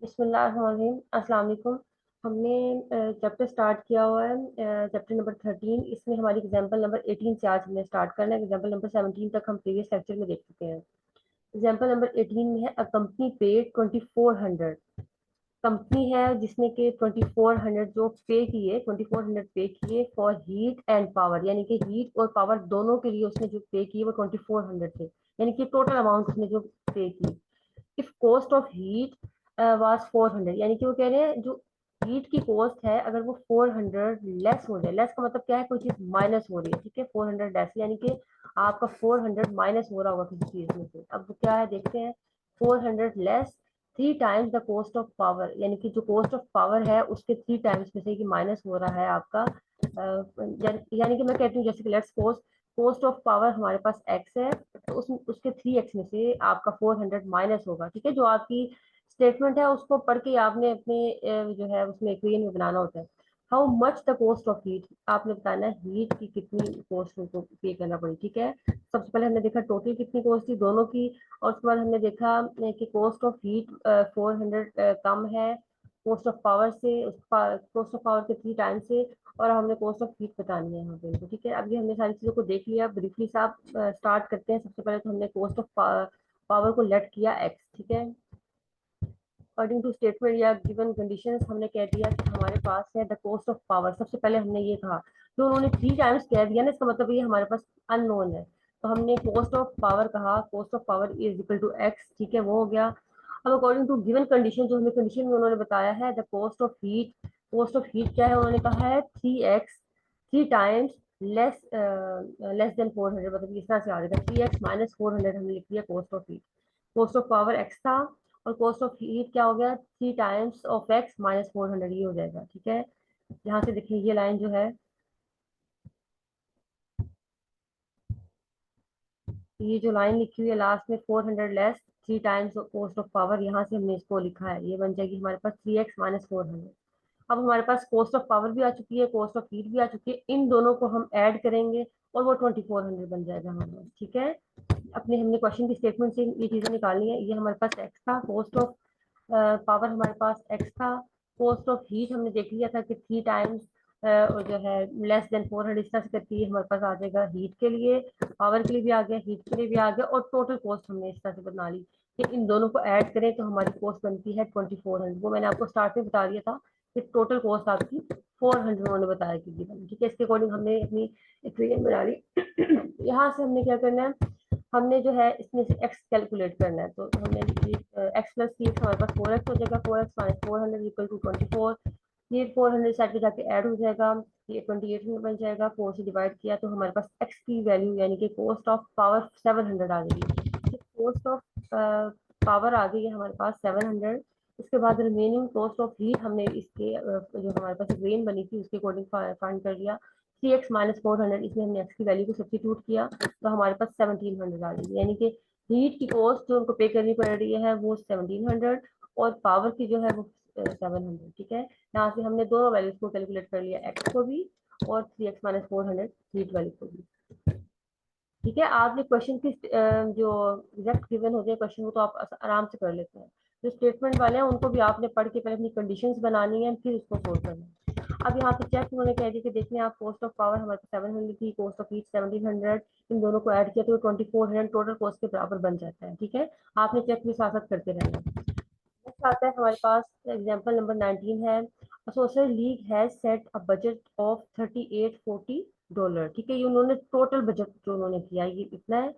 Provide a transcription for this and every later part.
बिस्मिल्लाहिर्रहमानिर्रहीम। अस्सलाम वालेकुम। हमने चैप्टर स्टार्ट किया हुआ है, चैप्टर नंबर 13। इसमें हमारी एग्जांपल नंबर 18 से आज हमने स्टार्ट करना है। एग्जांपल नंबर 17 तक हम प्रीवियस लेक्चर में देख चुके हैं। एग्जांपल नंबर 18 में है अ कंपनी पेड 2400। कंपनी है जिसने कि 2400 जो पे किए, 2400 पे किए फॉर हीट एंड पावर, यानी कि हीट और पावर दोनों के लिए उसने जो पे किए वो 2400 थे, यानी कि टोटल अमाउंट उसने जो पे की। If cost of heat was 400, यानी कि वो कह रहे हैं जो हीट की कॉस्ट है अगर वो 400 लेस हो जाए। लेस का मतलब क्या है, कोई चीज माइनस हो रही है, ठीक है। 400 लेस यानी कि आपका 400 माइनस हो रहा होगा किसी चीज में से। अब वो क्या है देखते हैं। 400 less 3 times the cost of power, यानी कि जो कॉस्ट ऑफ पावर है उसके 3 टाइम्स में से कि माइनस हो रहा है आपका। यानी कि मैं कहती हूँ जैसे कि let's suppose cost of power हमारे पास एक्स है, तो उसके 3x में से आपका 400 माइनस होगा, ठीक है। जो आपकी स्टेटमेंट है उसको पढ़ के आपने अपने जो है उसमें इक्वेशन में बनाना होता है। How much the cost of heat, आपने बताना है हीट की कितनी कॉस्ट उनको पे करना पड़ी, ठीक है। सबसे पहले हमने देखा टोटल कितनी कॉस्ट थी दोनों की, और उसके बाद हमने देखा कि कॉस्ट ऑफ हीट 400 कम है कॉस्ट ऑफ पावर से, कॉस्ट ऑफ पावर के 3 टाइम से। और हमने कॉस्ट ऑफ हीट बतानी है यहाँ पे इनको, ठीक है। अभी हमने सारी चीजों को देख लिया ब्रीफली से। आप स्टार्ट करते हैं। सबसे पहले तो हमने कॉस्ट ऑफ पावर को लेट किया एक्स, ठीक है। अकॉर्डिंग टू स्टेटमेंट या गिवन कंडीशंस हमने कह दिया कि हमारे पास है द कॉस्ट ऑफ पावर। सबसे पहले हमने ये कहा, जो उन्होंने 3 टाइम्स कह दिया ना, इसका मतलब ये हमारे पास अननोन है, तो हमने कॉस्ट ऑफ पावर कहा cost of power is equal to x, ठीक है, वो हो गया। अब अकॉर्डिंग टू गिवन कंडीशन, जो हमें कंडीशन में उन्होंने बताया है the cost of heat, cost of heat क्या है, उन्होंने कहा है 3x 3 times less less than 400, मतलब इस तरह से आ जाएगा 3x माइनस 400 हमने लिख दिया cost of heat. Cost of power x था और कॉस्ट ऑफ हीट क्या हो गया 3 टाइम्स ऑफ एक्स माइनस 400, ये हो जाएगा, ठीक है। यहाँ से देखिए ये लाइन जो है, ये जो लाइन लिखी हुई है लास्ट में 400 less 3 times cost of power, यहाँ से हमने इसको लिखा है, ये बन जाएगी हमारे पास 3x माइनस 400। अब हमारे पास कॉस्ट ऑफ पावर भी आ चुकी है, कॉस्ट ऑफ हीट भी आ चुकी है, इन दोनों को हम ऐड करेंगे और वो 2400 बन जाएगा हमारे पास, ठीक है। अपने हमने क्वेश्चन की स्टेटमेंट से ये चीजें निकालनी है। ये हमारे पास एक्स था, कॉस्ट ऑफ पावर हमारे पास एक्स था, कॉस्ट ऑफ हीट हमने देख लिया था कि 3 टाइम्स और जो है लेस देन 400, इस तरह से करके ये हमारे पास आ जाएगा हीट के लिए, पावर के लिए भी आ गया, हीट के लिए भी आ गया, और टोटल कॉस्ट हमने इस तरह से बना ली कि इन दोनों को ऐड करें तो हमारी कॉस्ट बनती है 2400। वो मैंने आपको स्टार्ट में बता दिया था कि टोटल कॉस्ट आपकी 400 उन्होंने बताया कि बनी, ठीक है। इसके अकॉर्डिंग हमने अपनी इक्वेशन बना ली। यहाँ से हमने क्या करना है, हमने जो है इसमें से x कैलकुलेट करना है, तो हमने x प्लस सी एक्स हमारे पास 4x हो जाएगा, 4x माइनस 400 इक्वल टू 24। ये 400 साइड पे जाके ऐड हो जाएगा, ये 2800 बन जाएगा। 4 से डिवाइड किया तो हमारे पास x की वैल्यू यानी कि कॉस्ट ऑफ पावर 700 आ गई। कॉस्ट ऑफ पावर आ गई है हमारे पास 700। इसके बाद रिमेनिंग कॉस्ट ऑफ हीट हमने इसके जो हमारे पास इक्वेशन बनी थी उसके अकॉर्डिंग फाइंड कर लिया। 3x माइनस 400, इसमें हमने x की वैल्यू को सब्स्टिट्यूट किया तो हमारे पास 1700 आ गई, यानी कि हीट की कॉस्ट जो उनको पे करनी पड़ रही है वो 1700 और पावर की जो है वो 700, ठीक है। यहाँ से हमने दोनों वैल्यूज को कैलकुलेट कर लिया, एक्स को भी और 3x माइनस 400 हीट वैल्यू को भी, ठीक है। आपने क्वेश्चन की जो एग्जैक्ट गिवन होते हैं क्वेश्चन वो तो आप आराम से कर लेते हैं। जो स्टेटमेंट वाले हैं उनको भी आपने पढ़ के पहले अपनी कंडीशंस बनानी है फिर उसको सोल्व करना है। अब यहाँ पे चेक उन्होंने कह दिया कि देखने आप कॉस्ट ऑफ पावर हमारे पास 700 थी, कॉस्ट ऑफ हीट 1700, इन दोनों को ऐड किया तो 2400 टोटल कॉस्ट के बराबर बन जाता है, ठीक है। आपने चेक भी साथ साथ करते रहना है। नेक्स्ट आता है हमारे पास एग्जाम्पल नंबर 19 है। Social league has set a budget of $3840, ठीक है। ये उन्होंने टोटल बजट जो उन्होंने किया ये इतना है।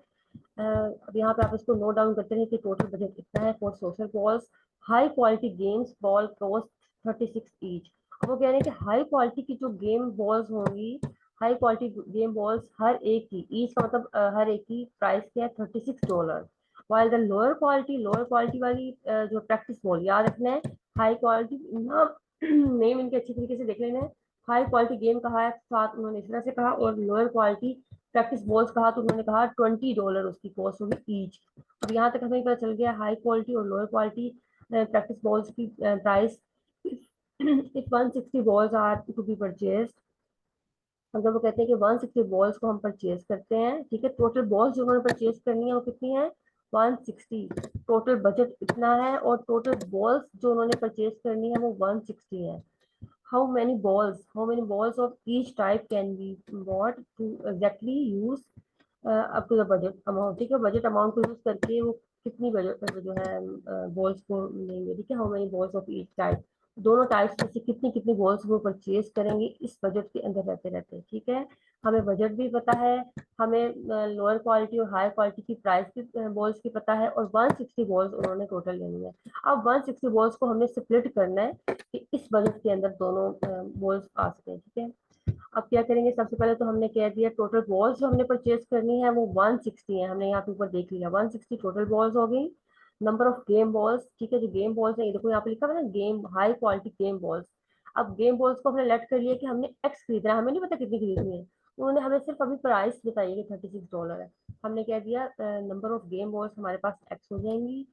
अब यहाँ पे आप इसको नोट डाउन करते हैं कि टोटल बजट इतना है for social balls high quality games ball cost 36 each. अब वो कह रहे हैं कि हाई क्वालिटी की जो गेम बॉल्स होंगी, हाई क्वालिटी गेम बॉल्स हर एक की, ईच का मतलब हर एक की प्राइस क्या है $36। वाइल द लोअर क्वालिटी वाली जो प्रैक्टिस बॉल, याद रखना है हाई क्वालिटी नाम नेम इनके अच्छी तरीके से देख लेना है। हाई क्वालिटी गेम कहा है साथ उन्होंने इस तरह से कहा, और लोअर क्वालिटी प्रैक्टिस बॉल्स कहा तो उन्होंने कहा $20 उसकी कॉस्ट होगी ईच। अब यहाँ तक हमें पता चल गया हाई क्वालिटी और लोअर क्वालिटी प्रैक्टिस बॉल्स की price. If 160 balls are to be purchase, अगर वो कहते हैं कि 160 बॉल्स को हम परचेज करते हैं, ठीक है, टोटल बॉल्स जो उन्होंने परचेज करनी है वो कितनी है 160 टोटल बजट इतना है, और टोटल बॉल्स जो उन्होंने परचेज करनी है वो 160 है। How many balls of each type can be bought to exactly use up to the budget amount, ठीक है, बजट अमाउंट को यूज करके वो कितनी बजट जो है बॉल्स को लेंगे, ठीक है। How many balls of each type, दोनों टाइप्स में से कितनी कितनी बॉल्स वो परचेज करेंगे इस बजट के अंदर रहते रहते, ठीक है। हमें बजट भी पता है, हमें लोअर क्वालिटी और हाई क्वालिटी की प्राइस भी बॉल्स की पता है, और 160 बॉल्स उन्होंने टोटल लेनी है। अब 160 बॉल्स को हमने स्प्लिट करना है कि इस बजट के अंदर दोनों बॉल्स आ सके, ठीक है। अब क्या करेंगे, सबसे पहले तो हमने कह दिया टोटल बॉल्स जो हमने परचेज करनी है वो 160 है, हमने यहाँ पे ऊपर देख लिया 160 टोटल बॉल्स हो गई। नंबर ऑफ गेम बॉल्स, ठीक है, जो गेम बॉल्स है ये देखो यहाँ पे लिखा हुआ है ना, game high quality game balls. अब गेम बॉल्स को हमने लेट कर लिया कि हमने एक्स खरीदना है, हमें नहीं पता कितनी खरीदनी है, उन्होंने हमें सिर्फ अभी प्राइस बताई है कि $36 है। हमने कह दिया नंबर ऑफ गेम बॉल्स हमारे पास एक्स हो जाएंगी,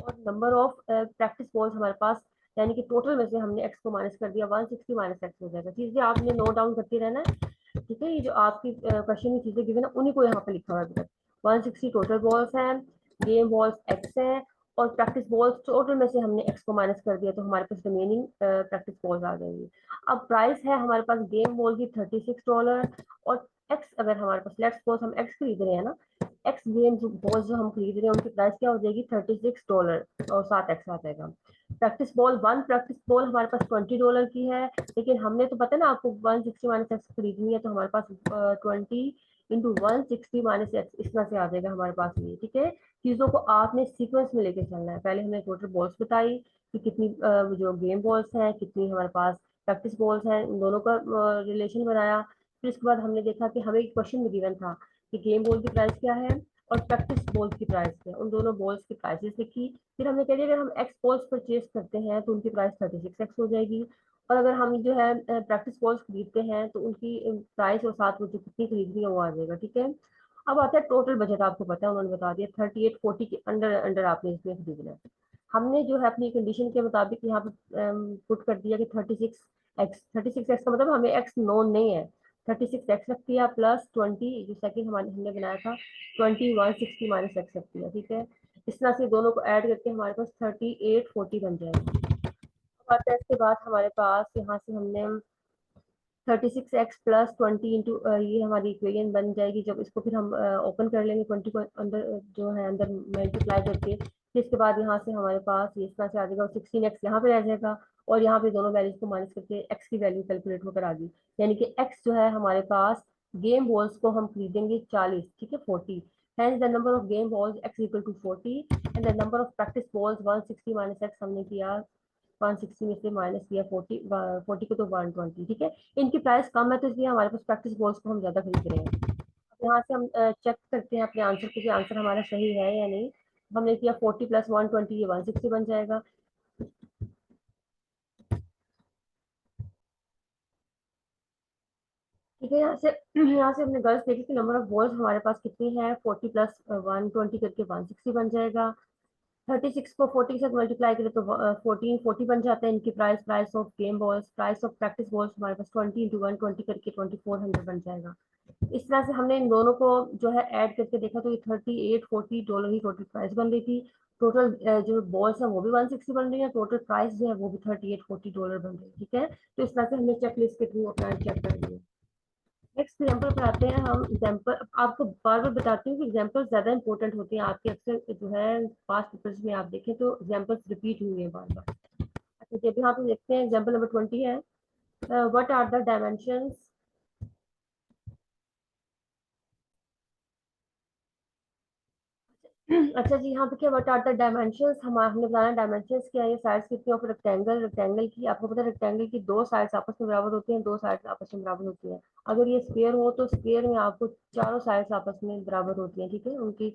और नंबर ऑफ प्रैक्टिस बॉल्स हमारे पास, यानी कि टोटल में से हमने एक्स को माइनस कर दिया, 160 माइनस एक्स हो जाएगा। चीजें आपने नोट डाउन करती रहना है, ठीक है। ये जो आपकी क्वेश्चन में चीजें गिवन है उन्हीं को यहाँ पे लिखा हुआ है। 160 टोटल बॉल्स हैं, गेम बॉल्स एक्स हैं, और प्रैक्टिस बॉल्स टोटल में से हमने एक्स को माइनस कर दिया तो हमारे पास रिमेनिंग प्रैक्टिस बॉल्स आ जाएंगी। अब प्राइस है हमारे पास गेम बॉल की $36, और एक्स अगर हमारे पास, लेट्स सपोज हम एक्स खरीद रहे हैं ना, एक्स गेम बॉल्स जो हम खरीद रहे हैं उनकी प्राइस क्या हो जाएगी $36, और 7x आ जाएगा। प्रैक्टिस बॉल हमारे पास $20 की है, लेकिन हमने तो पता है ना आपको 160 माइनस एक्स खरीदनी है, तो हमारे पास 20 × 160 - x इस तरह से आ जाएगा हमारे पास ये, ठीक है। चीजों को आपने सीक्वेंस में लेके चलना है, पहले हमने टोटल बॉल्स बताई कि कितनी जो गेम बॉल्स हैं, कितनी हमारे पास प्रैक्टिस बॉल्स हैं, इन दोनों का रिलेशन बनाया। फिर उसके बाद हमने देखा कि हमें एक क्वेश्चन में गिवन था कि गेम बॉल की प्राइस क्या है और प्रैक्टिस बॉल की प्राइस क्या है, उन दोनों बॉल्स की प्राइसेस लिखी। फिर हमने कह दिया अगर हम एक्स बॉल्स परचेज करते हैं तो उनकी प्राइस 36x हो जाएगी, और अगर हम जो है प्रैक्टिस बॉल्स खरीदते हैं तो उनकी प्राइस और साथ में जो कितनी खरीदनी है वो आ जाएगा, ठीक है। अब आता है टोटल बजट, आपको पता है उन्होंने बता दिया 3840 के अंडर अंडर आपने इसमें खरीदना है। हमने जो है अपनी कंडीशन के मुताबिक यहाँ पे पुट कर दिया कि 36x का मतलब हमें एक्स नोन नहीं है, 36x रख दिया प्लस 20 जो सेकंड हमारे हमने बनाया था 2160 माइनस एक्स रख दिया, ठीक है। इस तरह से दोनों को ऐड करके हमारे पास 3840 बन जाएगा। अब आता है इसके बाद हमारे पास यहाँ से हमने 36x प्लस 20 इंटू ये हमारी इक्वेशन बन जाएगी। जब इसको फिर हम ओपन कर लेंगे 20 को अंदर जो है अंदर मल्टीप्लाई करके, फिर इसके बाद यहाँ से हमारे पास ये इस तरह से आ जाएगा, और 16x यहाँ पे रह जाएगा, और यहाँ पे दोनों वैल्यूज को माइनस करके x की वैल्यू कैलकुलेट होकर आ गई, यानी कि x जो है हमारे पास गेम बॉल्स को हम खरीदेंगे 40, ठीक है, 40। Hence the number of game balls x equal to 40 and the number of practice balls 160 minus x हमने किया 160 में से माइनस किया 40 को तो 120, ठीक है। इनकी प्राइस कम है तो इसलिए हमारे पास प्रैक्टिस बॉल्स को हम ज्यादा खरीद रहे हैं। अब यहाँ से हम चेक करते हैं अपने आंसर को कि आंसर हमारा सही है या नहीं। हमने किया 40 + 120 ये 160 बन जाएगा, ठीक है। यहाँ से हमने गर्ल्स देखी कि नंबर ऑफ बॉल्स हमारे पास कितनी है, 40 + 120 करके 160 बन जाएगा। 36 को 40 के साथ मल्टीप्लाई करें तो 1440 बन जाता है इनकी price. Price of game balls, price of practice balls हमारे पास 20 × 120 करके 2400 बन जाएगा। इस तरह से हमने इन दोनों को जो है ऐड करके देखा तो ये $3840 ही टोटल प्राइस बन रही थी। टोटल जो बॉल्स है वो भी 160 बन रही है, टोटल प्राइस जो है वो भी $3840 बन रही है, ठीक है। तो इस तरह से हमने चेकलिस्ट के थ्रू अपना चेक कर लिया। नेक्स्ट एग्जाम्पल पर आते हैं हम। एग्जाम्पल आपको बार बार बताती हूँ कि एग्जाम्पल ज्यादा इंपॉर्टेंट होते हैं आपके, अक्सर जो है पास्ट पेपर्स में आप देखें तो एग्जाम्पल्स रिपीट हुए हैं बार बार। अच्छा जब यहाँ पे देखते हैं एग्जाम्पल नंबर 20 है, व्हाट आर द डायमेंशंस। अच्छा जी यहाँ पे क्या व्हाट आर द डायमेंशंस, हम हमने बताना डायमेंशंस क्या है, ये साइड्स कितनी ऑफ रेक्टेंगल, रेक्टेंगल की आपको पता है रेक्टेंगल की दो साइड्स आपस में बराबर होती हैं, दो साइड्स आपस में बराबर होती हैं। अगर ये स्क्वायर हो तो स्क्वायर में आपको चारों साइड्स आपस में बराबर होती हैं, ठीक है, उनकी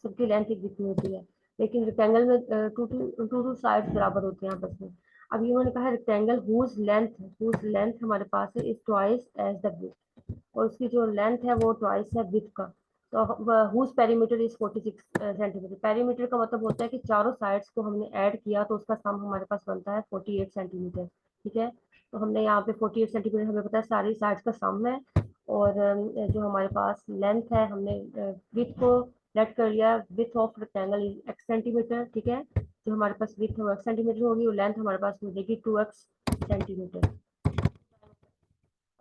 सबकी लेंथ एक जितनी होती है। लेकिन रेक्टेंगल में two two two two sides बराबर होते हैं आपस में। अब ये उन्होंने कहा है रेक्टेंगल हुज लेंथ हमारे पास है is twice as the width, और उसकी जो लेंथ है वो ट्वाइस है विड्थ का। तो whose perimeter is 46 centimetre. Perimeter का मतलब होता है कि चारों साइड्स को हमने ऐड किया तो उसका सम हमारे पास बनता है 48 सेंटीमीटर, ठीक है। तो हमने यहाँ पे 48 सेंटीमीटर हमें पता है सारी साइड्स का सम है, और जो हमारे पास लेंथ है हमने विड्थ को लेट कर लिया, width of rectangle is x centimetre, ठीक है। जो हमारे पास विथ एक्स सेंटीमीटर होगी और लेंथ हमारे पास हो जाएगी 2x सेंटीमीटर।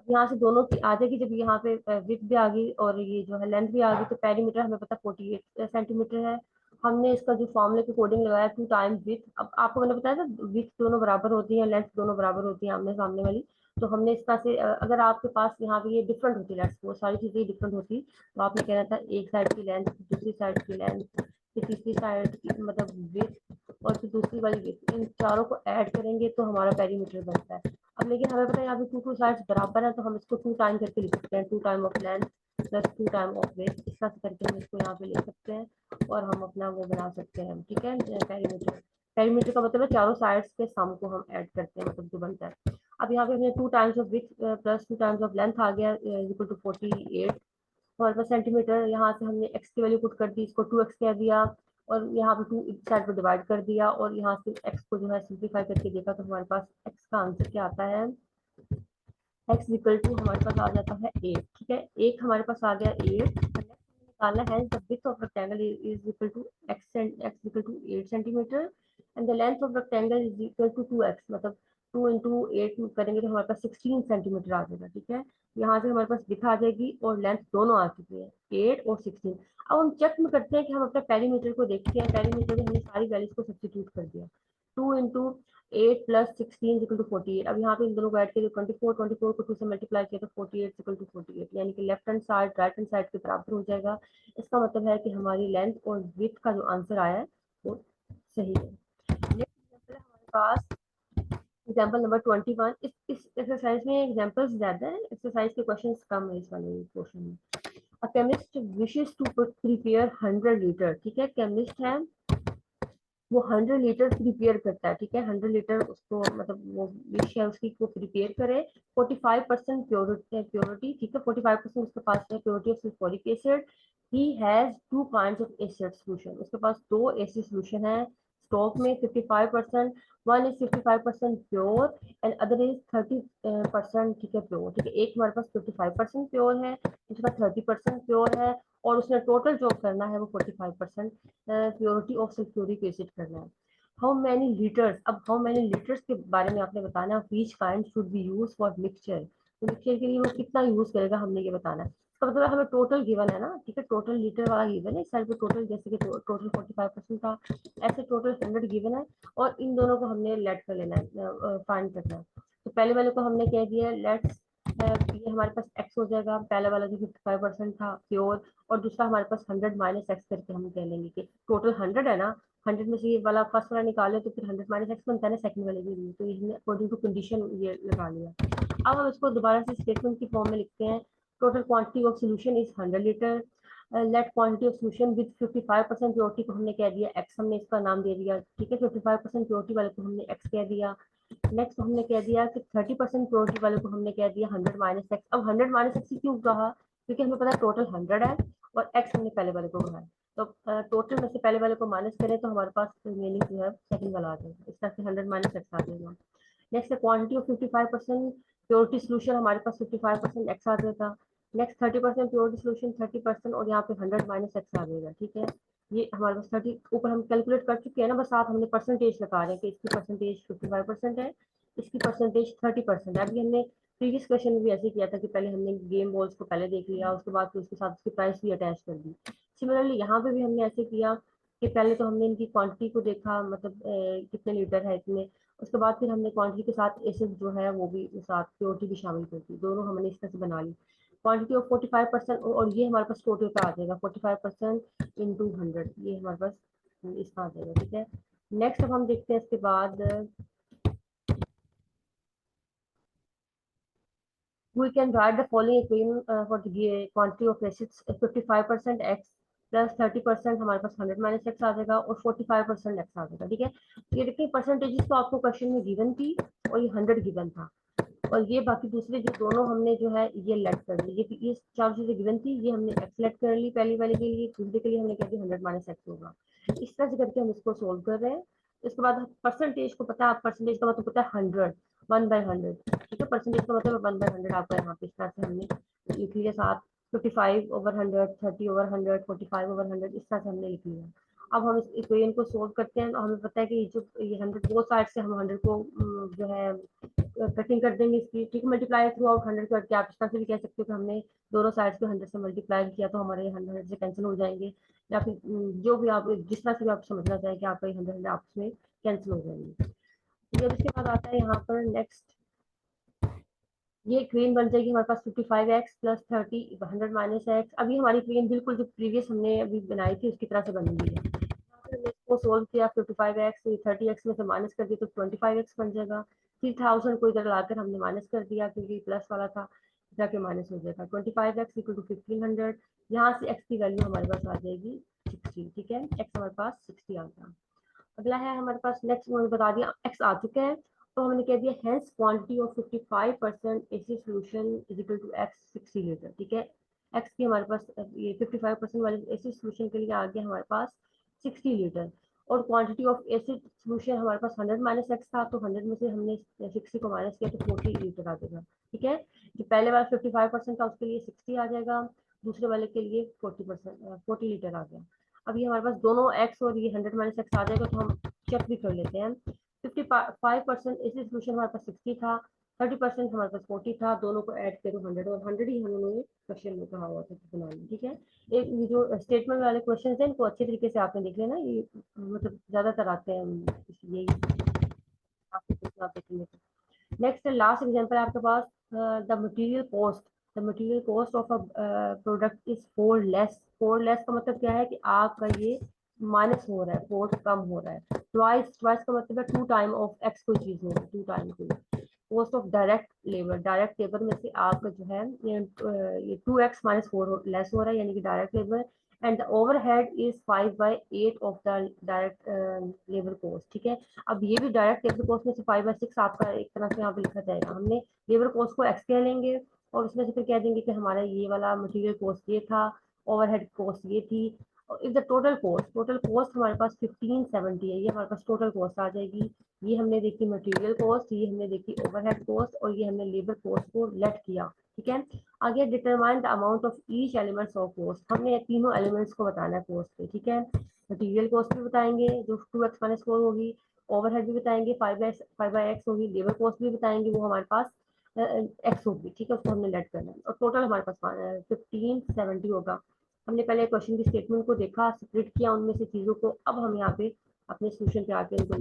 यहाँ से दोनों की आ जाएगी, जब यहाँ पे विथ भी आ गई और ये जो है लेंथ भी आ गई, तो पेरीमीटर हमें पता 48 सेंटीमीटर है। हमने इसका जो फॉर्मूले के कोडिंग लगाया 2 टाइम्स विथ, अब आपको मैंने बताया था विथ दोनों बराबर होती है, लेंथ दोनों बराबर होती है आमने सामने वाली। तो हमने इस तरह से अगर आपके पास यहाँ पे ये डिफरेंट होती है, वो सारी चीजें डिफरेंट होती, तो आपने कहना था एक साइड की लेंथ, दूसरी साइड की लेंथ, फिर तीसरी साइड की मतलब विथ, और फिर दूसरी वाली विथ, इन चारों को ऐड करेंगे तो हमारा पेरीमीटर बनता है। अब लेकिन हमें पता है यहाँ पे टू टू साइड्स बराबर है, तो हम इसको 2 टाइम करके लिख सकते हैं, 2 time of length plus 2 time of weight, इस तरह से करके हम इसको यहाँ पे लिख सकते हैं और हम अपना वो बना सकते हैं, ठीक है, पेरीमीटर। पेरीमीटर का मतलब है चारों साइड्स के सम को हम ऐड करते हैं, मतलब जो बनता है। अब यहाँ पे हमने 2 times of width plus 2 times of length आ गया इक्वल टू 48 हमारे पास सेंटीमीटर। यहाँ से हमने एक्स की वैल्यू पुट कर दी, इसको 2x कह दिया, और यहाँ पे 2 इस साइड पे डिवाइड कर दिया, और यहाँ से x को जो है सिंप्लीफाई करके देखा, तो हमारे पास x का आंसर क्या आता है, x इक्वल टू हमारे पास आ जाता है 8, ठीक है, एक हमारे पास आ गया 8। निकालना है the width of rectangle is equal to x equal to 8 centimetre and the length of rectangle is equal to 2x, मतलब 2 इंटू 8 करेंगे तो हमारे पास 16 सेंटीमीटर आ जाएगा, ठीक है। यहाँ से हमारे पास विड्थ आ जाएगी और लेंथ दोनों आ चुकी है 8 और 16। अब हम चेक में करते हैं कि हम अपने पेरीमीटर को देखते हैं, पेरीमीटर में हमने सारी वैल्यूज को सब्स्टिट्यूट कर दिया, 2 इंटू 8 प्लस 16 इक्वल टू 48। अब यहाँ पे इन दोनों को ऐड किया, 24 को 2 से मल्टीप्लाई किया तो 48 इक्वल टू 48, यानी कि left hand side right hand side के बराबर हो जाएगा। इसका मतलब है कि हमारी लेंथ और विड्थ का जो आंसर आया है वो सही है। नेक्स्ट एग्जांपल है हमारे पास एग्जांपल नंबर 21। इस एक्सरसाइज में एग्जांपल्स ज्यादा है, एक्सरसाइज के क्वेश्चंस कम है इस वाले क्वेश्चन में। A chemist wishes to prepare 100 litre, ठीक है, केमिस्ट है वो 100 लीटर प्रिपेयर करता है, ठीक है, 100 लीटर उसको मतलब वो विश है उसकी को प्रिपेयर करे, 45% प्योरिटी, ठीक है, 45% उसके पास है purity of sulphuric acid. He has 2 kinds of acid solution, उसके पास दो एसिड सॉल्यूशन है स्टॉक में, 55%, one is 55% pure and other is 30%, ठीक है, प्योर, ठीक है, एक हमारे पास 55% प्योर है, दूसरा 30% प्योर है, और उसने टोटल जो करना है वो 45% प्योरिटी ऑफ सल्फ्यूरिक एसिड करना है। हाउ मैनी लीटर्स, अब हाउ मैनी लीटर्स के बारे में आपने बताना है, which kind should be use for mixture, तो मिक्सचर के लिए वो कितना यूज करेगा हमने ये बताना है। इसका मतलब हमें टोटल गिवन है ना, ठीक है, टोटल लीटर वाला गिवन है, इस साइड पे टोटल जैसे कि टोटल 45% था, ऐसे टोटल 100 गिवन है, और इन दोनों को हमने लेट कर लेना है, फाइंड करना है। तो पहले वाले को हमने कह दिया लेट्स, ये हमारे पास x हो जाएगा, पहले वाला जो 55% था प्योर, और दूसरा हमारे पास 100 माइनस एक्स करके हम कह लेंगे कि टोटल 100 है ना, 100 में से ये वाला फर्स्ट वाला निकाले तो फिर 100 माइनस एक्स बनता है ना सेकंड वाले के लिए, तो इसने अकॉर्डिंग टू कंडीशन ये लगा लिया। अब हम इसको दोबारा से स्टेटमेंट की फॉर्म में लिखते हैं, total quantity of solution is 100 litre, let quantity of solution with 55% purity को हमने कह दिया एक्स, हमने इसका नाम दे दिया, ठीक है, 55% प्योरिटी वाले को हमने एक्स कह दिया। नेक्स्ट हमने कह दिया कि 30% प्योरिटी वाले को हमने कह दिया 100 माइनस एक्स। अब 100 माइनस एक्स क्यों कहा, क्योंकि हमें पता है टोटल 100 है और एक्स हमने पहले वाले को कहा है, तो टोटल में से पहले वाले को माइनस करें तो हमारे पास रिमेनिंग जो है सेकंड वाला आ जाएगा, इस तरह से 100 माइनस एक्स आ जाएगा। Next quantity of 55% purity solution, हमारे पास 55% एक्स आ जाएगा। नेक्स्ट 30% प्योरिटी सोल्यूशन 30%, और यहाँ पे 100 माइनस एक्स आ जाएगा, ठीक है। ये हमारे पास 30 ऊपर हम कैलकुलेट कर चुके हैं ना, बस आप हमने परसेंटेज लगा रहे हैं कि इसकी परसेंटेज 55% है, इसकी परसेंटेज 30% है। अभी हमने प्रीवियस क्वेश्चन में भी ऐसे किया था कि पहले हमने गेम बॉल्स को पहले देख लिया, उसके बाद फिर उसके साथ उसकी प्राइस भी अटैच कर दी। सिमिलरली यहाँ पे भी हमने ऐसे किया कि पहले तो हमने इनकी क्वांटिटी को देखा, मतलब कितने लीटर है इतने, उसके बाद फिर हमने क्वांटिटी के साथ एसिड जो है वो भी साथ प्योरिटी भी शामिल कर दी, दोनों हमने इस तरह से बना ली। क्वांटिटी ऑफ 45%, और ये हमारे पास टोटल का आ जाएगा 45% इंटू 100, ये हमारे पास इसका आ जाएगा, ठीक है। नेक्स्ट अब हम देखते हैं इसके बाद we can write the following equation for the quantity of acids 55% x plus 30% हमारे पास 100 माइनस एक्स आ जाएगा और 45% एक्स आ जाएगा, ठीक है। ये देखिए परसेंटेजेस तो आपको क्वेश्चन में गिवन थी और ये 100 गिवन था, और ये बाकी दूसरे जो दोनों हमने जो है ये लेट कर ली, ये चार चीजें गिवन थी, ये हमने एक्स लेट कर ली पहली वाले के लिए, दूसरे के लिए हमने कह दिया 100 माइनस एक्स होगा। इस तरह से करके हम इसको सोल्व कर रहे हैं। इसके बाद परसेंटेज को पता है, आप परसेंटेज का मतलब पता है 100, 1/100, ठीक है, परसेंटेज का मतलब 1/100 आपका यहाँ पे इस तरह से हमने लिख लिया साथ 55/100, 30/100, 45/100, इस तरह से हमने लिख लिया। अब हम इस इक्वेशन को सोल्व करते हैं, तो हमें पता है कि ये 100 वो साइड से हम 100 को जो है कटिंग कर देंगे इसकी, ठीक है। मल्टीप्लाई थ्रू आउट 100 करके आप इस तरह से भी कह सकते हो कि हमने दोनों साइड्स को 100 से मल्टीप्लाई किया, तो हमारे 100 से कैंसिल हो जाएंगे, या फिर जो भी आप जिस तरह से भी आप समझना चाहें कि आपका 100 आपस में कैंसिल हो जाएंगे। जब इसके बाद आता है यहाँ पर नेक्स्ट, ये इक्वेशन बन जाएगी हमारे पास 55x प्लस 30 100 माइनस एक्स। अभी हमारी इक्वेशन बिल्कुल जो प्रीवियस हमने अभी बनाई थी उसकी तरह से बन गई है। हमने इसको सोल्व किया, 55x 30x में से माइनस कर दिया तो 25x बन जाएगा। 3000 को इधर लाकर हमने माइनस कर दिया क्योंकि प्लस वाला था, जाके माइनस हो जाएगा। 25x इक्वल टू 1500, यहाँ से x की वैल्यू हमारे पास आ जाएगी 60, ठीक है। x हमारे पास 60 आ गया। अगला है हमारे पास नेक्स्ट, उन्होंने बता दिया x आ चुका है, तो हमने कह दिया hence quantity of 55% AC solution is equal to x 60 litre, ठीक है। x की हमारे पास ये 55% वाले एसी सॉल्यूशन के लिए आ गया हमारे पास 60 लीटर, और क्वांटिटी ऑफ एसिड सॉल्यूशन हमारे पास 100 माइनस एक्स था, तो 100 में से हमने 60 को माइनस किया तो 40 लीटर आ जाएगा, ठीक है। जो पहले वाला 55% था उसके लिए 60 आ जाएगा, दूसरे वाले के लिए 40 लीटर आ गया। अब ये हमारे पास दोनों एक्स और ये 100 माइनस एक्स आ जाएगा, तो हम चेक भी कर लेते हैं। 55% इसी सोल्यूशन हमारे पास 60 था, 30% हमारे पास 40 था, दोनों को ऐड करो 100, और 100 ही हमने क्वेश्चन में कहा हुआ था कि बनाना, ठीक है। एक ये जो स्टेटमेंट वाले क्वेश्चन है इनको अच्छे तरीके से आपने देख लेना, ये मतलब ज्यादातर आते हैं यही आपके क्वेश्चन आप देखेंगे तो। नेक्स्ट लास्ट एग्जांपल है आपके पास, the material cost of a product is 4 less. 4 less का मतलब क्या है कि आपका ये माइनस हो रहा है, 4 कम हो रहा है। ट्वाइस का मतलब है 2 टाइम ऑफ एक्स कोई चीज हो, 2 टाइम कोई। कॉस्ट ऑफ डायरेक्ट लेबर में से आपका जो है ये 2x माइनस 4 लेस हो रहा है, यानी कि direct labour, and the overhead is 5/8 of the direct labour cost, ठीक है। अब ये भी डायरेक्ट लेबर कॉस्ट में से 5/6 आपका एक तरह से यहाँ पे लिखा जाएगा। हमने लेबर कॉस्ट को एक्स कह लेंगे और उसमें से फिर कह देंगे कि हमारा ये वाला मटेरियल कॉस्ट ये था, ओवरहेड कॉस्ट ये थी, और इफ द टोटल कॉस्ट हमारे पास 1570 है, ये हमारे पास टोटल कॉस्ट आ जाएगी। ये हमने देखी मटेरियल कॉस्ट, ये हमने देखी ओवरहेड कॉस्ट, और ये हमने लेबर कॉस्ट को लेट किया, ठीक है। आगे determine the amount of each elements of cost, हमने तीनों एलिमेंट्स को बताना है कॉस्ट के, ठीक है। मटेरियल कॉस्ट भी बताएंगे जो 2x माइनस 4 होगी, ओवरहेड भी बताएंगे 5/x होगी, लेबर कॉस्ट भी बताएंगे वो हमारे पास एक्स होगी, ठीक है। उसको हमने लेट करना है, और टोटल हमारे पास 1570 होगा। हमने पहले क्वेश्चन की स्टेटमेंट को देखा, स्प्लिट किया उनमें से चीजों को, अब हम यहाँ पे अपने सोल्यूशन पे आके उनको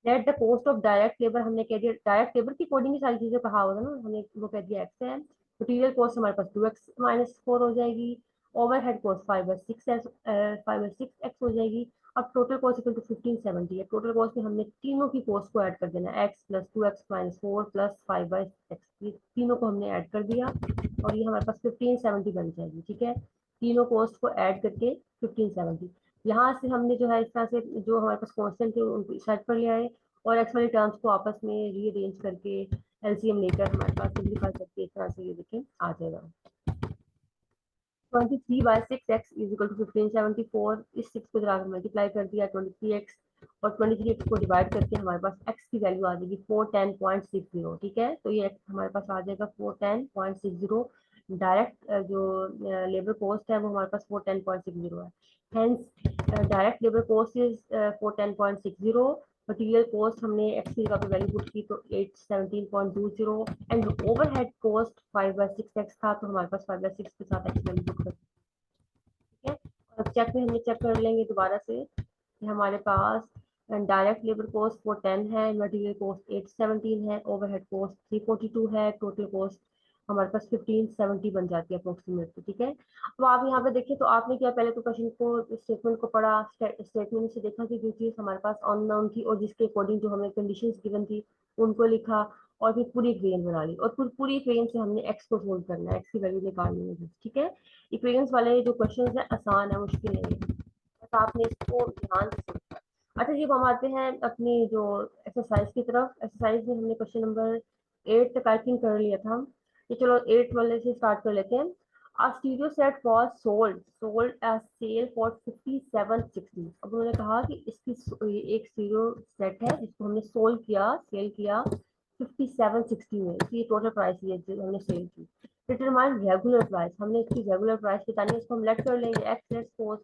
let the cost of direct labour, हमने कह दिया डायरेक्ट लेबर की कोडिंग की सारी चीजें कहा होगा ना, हमने वो कह दिया एक्स है। मटीरियल कॉस्ट हमारे पास 2x माइनस 4 हो जाएगी, ओवरहेड कॉस्ट 5/6 एक्स हो जाएगी। अब टोटल कॉस्ट इक्वल टू 1570 है। टोटल कॉस्ट में हमने तीनों की कॉस्ट को ऐड कर देना, x plus 2x minus 4 plus 5/6, ये तीनों को हमने ऐड कर दिया, और ये हमारे पास 1570 बन जाएगी, ठीक है। तीनों कॉस्ट को ऐड करके 1570, यहाँ से हमने जो है इस तरह से जो हमारे पास कांस्टेंट थे उनको इस साइड पर ले आए, और एक्स वाली टर्म्स को आपस में रीअरेंज करके एलसीएम लेकर हमारे पास सिंप्लीफाई करके इस तरह से ये देखें आ जाएगा। 23/6x इज इक्वल टू 1574, इस 6 को जरा मल्टीप्लाई कर दिया 23x, और 23x को डिवाइड करके हमारे पास x की वैल्यू आ जाएगी 410.60, ठीक है। तो ये x हमारे पास आ जाएगा 410.60। डायरेक्ट जो लेबर कॉस्ट है वो हमारे पास 410.60 है, hence direct labour cost is 410.60। Material cost हमने एक्स की जगह पे वैल्यू पुट की तो 817.20, एंड ओवरहेड कॉस्ट 5/6x था, तो हमारे पास 5/6 के साथ एक्स वैल्यू पुट कर, ठीक है। और चेक में हमने चेक कर लेंगे दोबारा से कि हमारे पास डायरेक्ट लेबर कॉस्ट 410 है, मटेरियल कॉस्ट 817 है, ओवरहेड कॉस्ट 342 है, टोटल कॉस्ट हमारे पास 1570 बन जाती है अप्रोक्सीमेटली, ठीक है। अब आप यहाँ पे देखिए तो आपने क्या पहले तो क्वेश्चन को स्टेटमेंट को पढ़ा, स्टेटमेंट से देखा कि जो चीज हमारे पास अननोन थी और जिसके अकॉर्डिंग जो हमें कंडीशंस गिवन थी उनको लिखा, और फिर पूरी इक्वेशन बना ली, और फिर पूरी इक्वेशन से हमने एक्स को सोल्व करना है, एक्स की वैल्यू निकालनी है, ठीक है। इक्वेशंस वाले जो क्वेश्चन है आसान है, मुश्किल नहीं है, बस आपने इसको ध्यान से समझना। अच्छा जी, अब हम आते हैं अपनी जो एक्सरसाइज की तरफ। एक्सरसाइज में हमने क्वेश्चन नंबर 8 तक आई थिंक कर लिया था, ये चलो 8 वाले से स्टार्ट कर लेते हैं। A stereo set was sold as sale for 5760। अब उन्होंने कहा कि इसकी एक स्टीरियो सेट है जिसको हमने सेल किया 5760 में, इसकी टोटल प्राइस ये जो हमने सेल की। डिटरमाइन रेगुलर प्राइस, हमने इसकी रेगुलर प्राइस बतानी है, इसको हम लेट कर लेंगे x let's suppose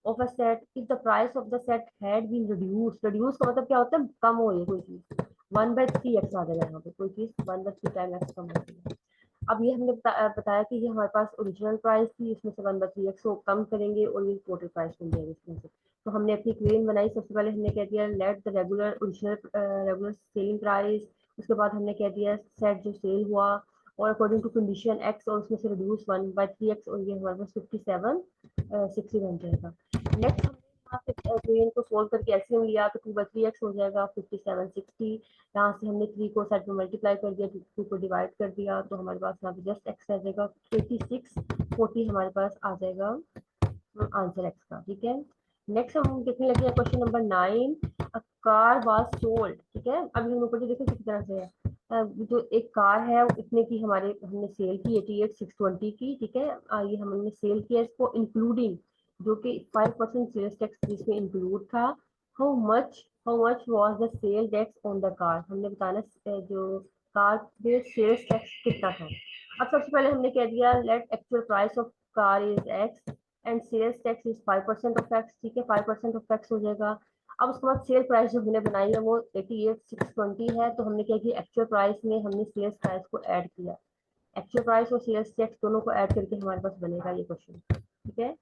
of a set if the price of the set had been reduce, reduce का मतलब क्या होता है, कम हो रही है कोई चीज, 1/3x आ जाएगा यहाँ पे, कोई चीज 1/3 टाइम एक्स कम होती है। अब ये हमने बताया कि ये हमारे पास ओरिजिनल प्राइस थी, इसमें से 1/3x को कम करेंगे और ये टोटल प्राइस बन जाएगी इसमें से। तो हमने अपनी क्वेन बनाई, सबसे पहले हमने कह दिया let the regular original regular selling price, उसके बाद हमने कह दिया सेट जो सेल हुआ और अकॉर्डिंग टू कंडीशन एक्स और उसमें से रिड्यूस 1/3x और ये हमारे पास 5760 बन जाएगा। नेक्स्ट हमने यहाँ पे क्वेन को सोल्व करके एलसीएम लिया तो 2/3x हो जाएगा 5760, यहाँ से हमने 3 को सेट में मल्टीप्लाई कर दिया, 2 को डिवाइड कर दिया, तो हमारे पास यहाँ पे जस्ट एक्स आ जाएगा 8640 हमारे पास आ जाएगा आंसर एक्स का। ठीक है, नेक्स्ट हम देखने लगे हैं question number 9, a car was sold. ठीक है, अभी हम ऊपर देखो किस तरह से है, जो एक कार है इतने की हमारे हमने सेल की 88,620 की। ठीक है, ये हमने सेल किया इसको इंक्लूडिंग जो कि 5% सेल्स टैक्स जिसमें इंक्लूड था। How much was the sale tax on the car, हमने बताना जो कार पे सेल्स टैक्स कितना था। अब सबसे पहले हमने कह दिया let actual price of car is x and sales tax is 5% of x. ठीक है, 5% ऑफ एक्स हो जाएगा। अब उसके बाद सेल प्राइस जो हमने बनाई है वो 88,620 है, तो हमने क्या किया एक्चुअल प्राइस में हमने सेल्स प्राइस को ऐड किया, एक्चुअल प्राइस और सेल्स टैक्स दोनों को ऐड करके हमारे पास बनेगा ये क्वेश्चन। ठीक है,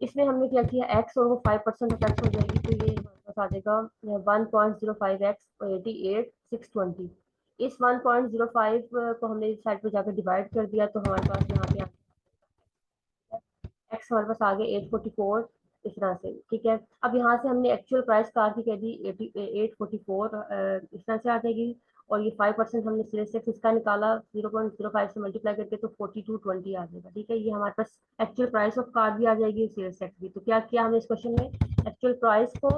इसमें हमने क्या किया एक्स और वो 5% ऑफ एक्स हो जाएगी, तो ये हमारे पास आ जाएगा 1.05x और 88,620। इस 1.05 को हमने इस साइड पे जाकर डिवाइड कर दिया, तो हमारे पास यहाँ पे एक्स हमारे पास आ गया 844 इस तरह से। ठीक है, अब यहाँ से हमने एक्चुअल प्राइस कार की कह दी 844 इस तरह से आ जाएगी, और ये 5% हमने सेल्स टैक्स इसका निकाला 0.05 से मल्टीप्लाई करके, तो 4220 आ जाएगा। ठीक है, ये हमारे पास एक्चुअल प्राइस ऑफ कार भी आ जाएगी और सेल्स टैक्स भी। तो क्या किया हमने इस क्वेश्चन में, एक्चुअल प्राइस को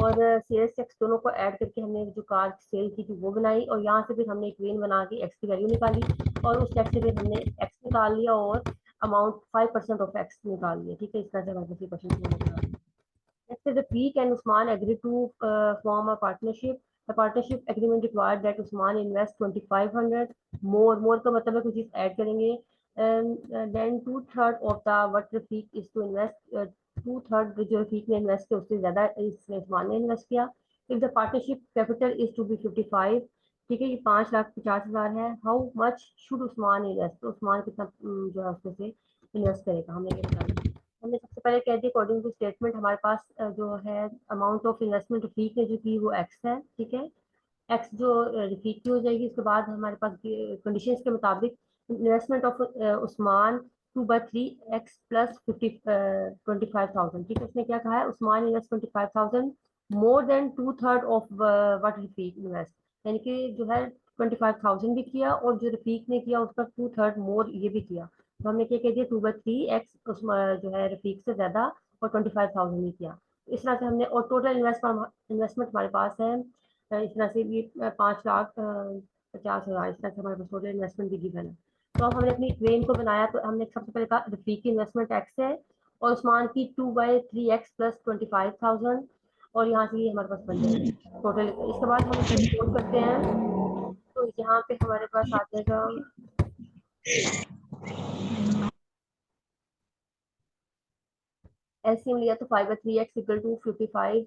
और सेल्स टैक्स दोनों को ऐड करके हमने जो कार सेल की थी वो बनाई, और यहाँ से फिर हमने इक्वेशन बना के एक्स की वैल्यू निकाली और उस टैक्स से फिर हमने एक्स निकाल लिया और अमाउंट 5% ऑफ एक्स निकाल लिया। ठीक है, इस तरह से हमारे पास ये question. Next is the Peak and Usman agreed to form a partnership. The partnership agreement required that Usman invest 2,500 more का मतलब है कुछ चीज ऐड करेंगे, then 2/3 of the what Rafiq is to invest 2/3 जो रफीक ने इन्वेस्ट किया उससे ज्यादा इसमें उस्मान ने इन्वेस्ट किया। If the partnership capital is to be 55, ठीक है, ये 5,50,000 है। How much should Usman invest, तो उस्मान कितना जो है उसमें से इन्वेस्ट करेगा हमने ये बताया। हमने सबसे पहले कह दिया अकॉर्डिंग टू स्टेटमेंट हमारे पास जो है अमाउंट ऑफ इन्वेस्टमेंट रफीक ने जो की वो एक्स है। ठीक है, एक्स जो रफीक की हो जाएगी, उसके बाद हमारे पास कंडीशन के मुताबिक investment of Usman 2/3x plus 25,000। ठीक है, उसने क्या कहा है, Usman invest 25,000 more than 2/3 of what Rafiq invest, यानी कि जो है 25,000 भी किया और जो रफीक ने किया उसका 2/3 मोर ये भी किया। तो हमने क्या कह दिया 2/3x जो है रफीक से ज्यादा और 25,000 ही किया। इस तरह से हमने, और टोटल इन्वेस्टमेंट हमारे पास है इस तरह से भी 5,50,000 इस तरह से हमारे पास टोटल इन्वेस्टमेंट भी गिवन है। तो अब हमने अपनी ट्रेन को बनाया, तो हमने सबसे पहले कहा रफीक की इन्वेस्टमेंट एक्स है और उस्मान की 2/3x प्लस 25,000, और यहाँ से ये हमारे पास बन जाएगा टोटल। इसके बाद हम इसको सोल्व करते हैं, तो यहाँ पे हमारे पास आ जाएगा एलसीएम लिया तो 5/3x इक्वल टू 55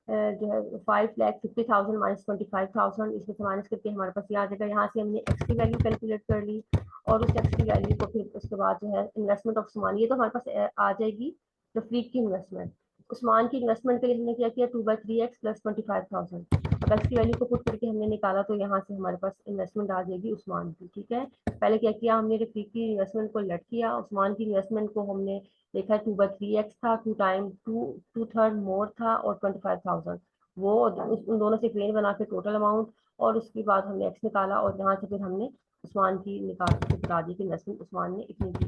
जो है 5,50,000 माइनस 25,000, इसमें से माइनस करके हमारे पास ये आ जाएगा। यहाँ से हमने एक्स की वैल्यू कैलकुलेट कर ली और उस एक्स की वैल्यू को फिर उसके बाद जो है इन्वेस्टमेंट ऑफ उस्मान, ये तो हमारे पास आ जाएगी रफीक की इन्वेस्टमेंट। उस्मान की इन्वेस्टमेंट के लिए हमने क्या किया 2/3x प्लस 25,000, अब एक्स की वैल्यू को पुट करके हमने निकाला, तो यहाँ से हमारे पास इन्वेस्टमेंट आ जाएगी उस्मान की। ठीक है, पहले क्या किया हमने रफीक की इन्वेस्टमेंट को लेट किया, उस्मान की इन्वेस्टमेंट को हमने देखा 2/3x था, 2/3 मोर था और 25,000 वो उन दोनों से इक्वेशन बना के टोटल अमाउंट, और उसके बाद हमने एक्स निकाला और यहाँ से फिर हमने उस्मान की निकाल के बता दी कि इन्वेस्टमेंट उस्मान ने इतनी की।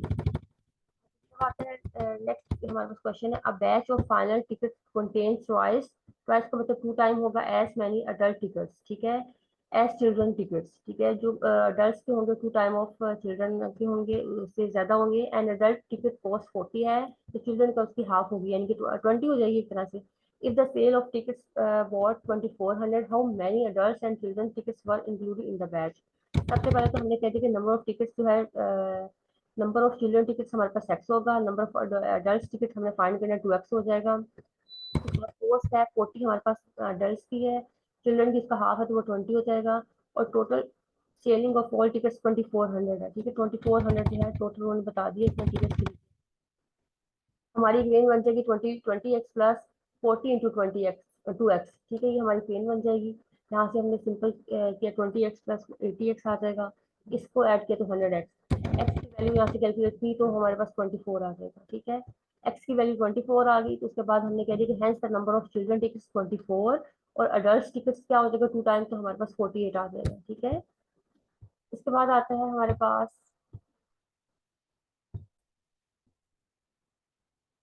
नेक्स्ट हमारे पास क्वेश्चन है, a batch of final ticket contain choice, choice का मतलब 2 टाइम होगा एज मैनी अडल्ट टिकट्स। ठीक है, एज चिल्ड्रन टिकट्स। ठीक है, जो अडल्ट के होंगे 2 टाइम ऑफ चिल्ड्रन के होंगे उससे ज्यादा होंगे, एंड अडल्ट टिकट कॉस्ट 40 है तो चिल्ड्रन का उसकी हाफ होगी यानी कि 20 हो जाएगी एक तरह से। If the sale of tickets bought 2,400, how many adult and children tickets were included in the batch, सबसे पहले तो हमने कह दिया कि नंबर ऑफ टिकट्स जो है, नंबर ऑफ चिल्ड्रन टिकट्स हमारे पास एक्स होगा, नंबर ऑफ अडल्ट टिकट हमने फाइंड करना 2x हो जाएगा। कोस्ट है 40 हमारे पास अडल्ट की है, चिल्ड्रन की इसका हाफ है तो वो 20 हो जाएगा। और total selling of all tickets 2400 है, ठीक है। 2400 जो है टोटल उन्होंने बता दिया इतने टिकट्स की। हमारी रेंज बन जाएगी 20x plus 40 into 20x 2x, ठीक है। ये हमारी पेन बन जाएगी। यहाँ से हमने सिंपल किया 20x प्लस 80x आ जाएगा, इसको ऐड किया तो 100x। एक्स की वैल्यू यहाँ से कैलकुलेट की तो हमारे पास 24 आ जाएगा, ठीक है। एक्स की वैल्यू 24 आ गई तो उसके बाद हमने कह दिया कि hence the number of children tickets 24 और अडल्ट टिकट्स क्या हो जाएगा 2 टाइम, तो हमारे पास 48 आ जाएगा, ठीक है। इसके बाद आता है हमारे पास,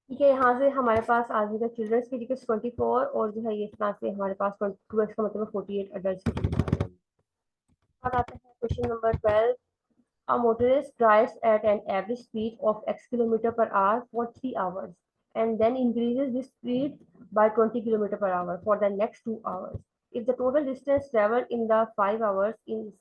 ठीक है, यहाँ से हमारे पास आ जाएगा चिल्ड्रंस की टिकट 24 और जो है ये इस तरह से हमारे पास 2x का मतलब 48 अडल्ट की टिकट आ जाएगी। बाद आता है question number 12। A motorist drives at an average speed of x kilometer per hour for 3 hours and then increases this speed by 20 kilometer per hour for the next 2 hours. If the total distance traveled in the 5 hours is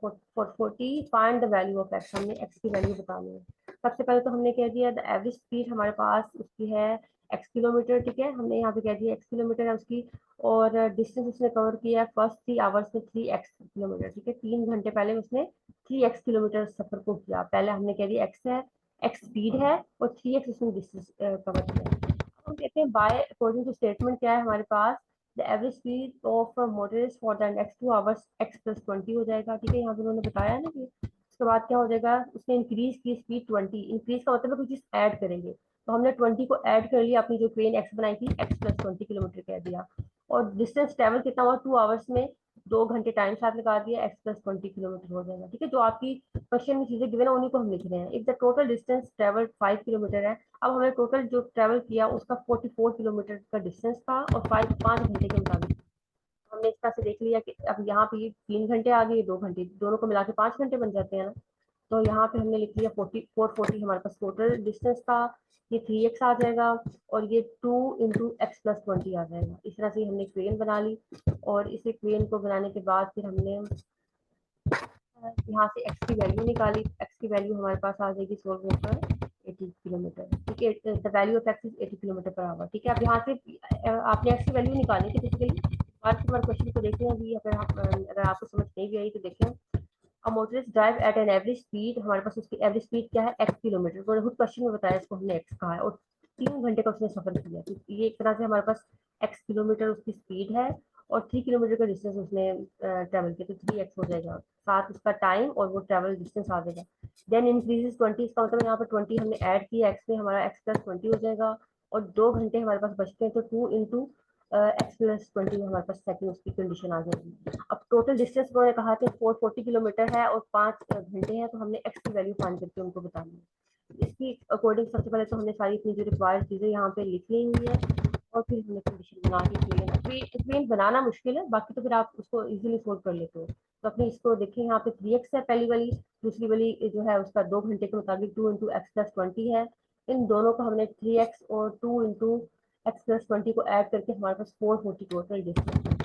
for 40, find the value of x. हमने x की value बतानी है। सबसे पहले तो हमने कह दिया द एवरेज स्पीड हमारे पास उसकी है x किलोमीटर, ठीक है। हमने यहाँ पे कह दिया x किलोमीटर है उसकी, और डिस्टेंस उसने कवर किया फर्स्ट 3 आवर्स में 3x किलोमीटर, ठीक है। 3 घंटे पहले उसने 3x किलोमीटर सफर को किया। पहले हमने कह दिया x है, x स्पीड है और 3x उसने डिस्टेंस कवर किया। अब हम कहते हैं बाय अकॉर्डिंग टू स्टेटमेंट क्या है हमारे पास, the average speed of motorist for the next 2 hours x plus 20 हो जाएगा, ठीक है। यहाँ पे उन्होंने बताया ना कि उसके बाद क्या हो जाएगा, उसने इंक्रीज की स्पीड 20, इंक्रीज का मतलब है कोई चीज ऐड करेंगे, तो हमने 20 को ऐड कर लिया, अपनी जो ट्रेन एक्स बनाई थी एक्स प्लस 20 किलोमीटर कह दिया। और डिस्टेंस ट्रेवल कितना हुआ 2 आवर्स में, 2 घंटे टाइम साथ लगा दिया, एक्स प्लस 20 किलोमीटर हो जाएगा, ठीक है। जो आपकी क्वेश्चन में चीजें गिवन है उन्हीं को हम लिख रहे हैं। If the total distance travel 5 kilometre है, अब हमें टोटल जो ट्रेवल किया उसका 44 किलोमीटर का डिस्टेंस था और 5 घंटे के मुताबिक। हमने इस तरह से देख लिया कि अब यहाँ पे ये 3 घंटे आ गए, 2 घंटे, दोनों को मिला के 5 घंटे बन जाते हैं ना। तो यहाँ पे हमने लिख लिया 40 हमारे पास टोटल डिस्टेंस था, ये 3x आ जाएगा और ये 2 इंटू x प्लस 20 आ जाएगा। इस तरह से हमने इक्वेशन बना ली, और इस इक्वेशन को बनाने के बाद फिर हमने यहाँ से x की वैल्यू निकाली। x की वैल्यू हमारे पास आ जाएगी सोल्व होकर 80 किलोमीटर, ठीक है। The value of x is 80 kilometre per hour, ठीक है। अब यहाँ से आपने x की वैल्यू निकाली थी बेसिकली। आज हमारे क्वेश्चन को देखते हैं अभी, अगर आपको समझ नहीं भी आई तो देखें। A motorist drive at an average speed, हमारे पास उसकी एवरेज स्पीड क्या है x किलोमीटर, तो खुद क्वेश्चन में बताया इसको हमने x कहा है, और 3 घंटे का उसने सफर किया, तो ये एक तरह से हमारे पास x किलोमीटर उसकी स्पीड है और 3 किलोमीटर का डिस्टेंस उसने ट्रेवल किया, तो 3x हो जाएगा, साथ उसका टाइम और वो ट्रेवल डिस्टेंस आ जाएगा। देन इंक्रीजेस 20, इसका मतलब यहाँ पर 20 हमने ऐड किया x में, हमारा x प्लस 20 हो जाएगा। और 2 घंटे हमारे पास बचते हैं, तो 2 इंटू x प्लस 20 हमारे पास सेकंड उसकी कंडीशन आ जाएगी। अब टोटल डिस्टेंस उन्होंने कहा कि 440 किलोमीटर है और 5 घंटे हैं, तो हमने एक्स की वैल्यू फाइंड करके उनको बतानी है। इसकी अकॉर्डिंग सबसे पहले तो हमने सारी इतनी जो रिक्वायर्ड चीजें यहाँ पे लिख ली हुई है, और फिर हमने कंडीशन बना के इक्वेशन बनाना मुश्किल है, बाकी तो फिर आप उसको इजीली सोल्व कर लेते हो। तो अपने इसको देखें, यहाँ पे 3x है पहली वाली, दूसरी वाली जो है उसका 2 घंटे के मुताबिक 2 इंटू x प्लस 20 है। इन दोनों को हमने 3x और 2 इंटू x प्लस 20 को ऐड करके हमारे पास 440 टोटल डिस्टेंस